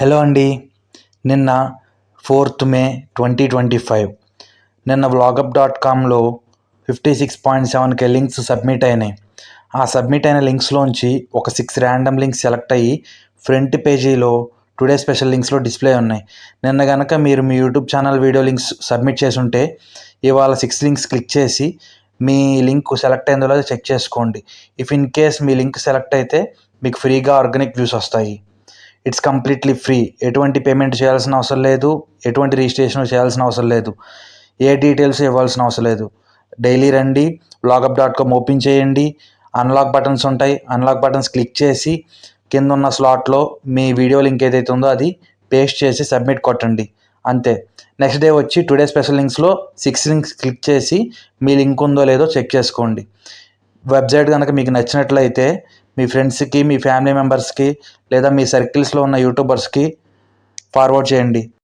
Hello అండి. నిన్న 4th మే 2025 నిన్న vlogup.comలో 56.7K లింక్స్ సబ్మిట్ అయినాయి. ఆ సబ్మిట్ అయిన లింక్స్లోంచి ఒక 6 ర్యాండమ్ లింక్స్ సెలెక్ట్ అయ్యి ఫ్రంట్ పేజీలో టుడే స్పెషల్ లింక్స్లో డిస్ప్లే ఉన్నాయి. నిన్న కనుక మీరు మీ YouTube channel video links submit చేసి ఉంటే ఇవాళ 6 లింక్స్ క్లిక్ చేసి మీ లింక్ సెలెక్ట్ అయిందో లేదో చెక్ చేసుకోండి. If in case me link select అయితే మీకు ఫ్రీగా ఆర్గానిక్ వ్యూస్ వస్తాయి. It's completely free. ఎటువంటి పేమెంట్ చేయాల్సిన అవసరం లేదు, ఎటువంటి రిజిస్ట్రేషన్ చేయాల్సిన అవసరం లేదు, ఏ డీటెయిల్స్ ఇవ్వాల్సిన అవసరం లేదు. డైలీ రండి, vlogup.com ఓపెన్ చేయండి, అన్లాక్ బటన్స్ ఉంటాయి, అన్లాక్ బటన్స్ క్లిక్ చేసి కింద ఉన్న స్లాట్లో మీ వీడియో లింక్ ఏదైతే ఉందో అది పేస్ట్ చేసి సబ్మిట్ కొట్టండి, అంతే. నెక్స్ట్ డే వచ్చి టుడే స్పెషల్ లింక్స్లో 6 లింక్స్ క్లిక్ చేసి మీ లింక్ ఉందో లేదో చెక్ చేసుకోండి. వెబ్సైట్ కనుక మీకు నచ్చినట్లయితే మీ ఫ్రెండ్స్కి, మీ ఫ్యామిలీ మెంబర్స్కి లేదా మీ సర్కిల్స్లో ఉన్న యూట్యూబర్స్కి ఫార్వర్డ్ చేయండి.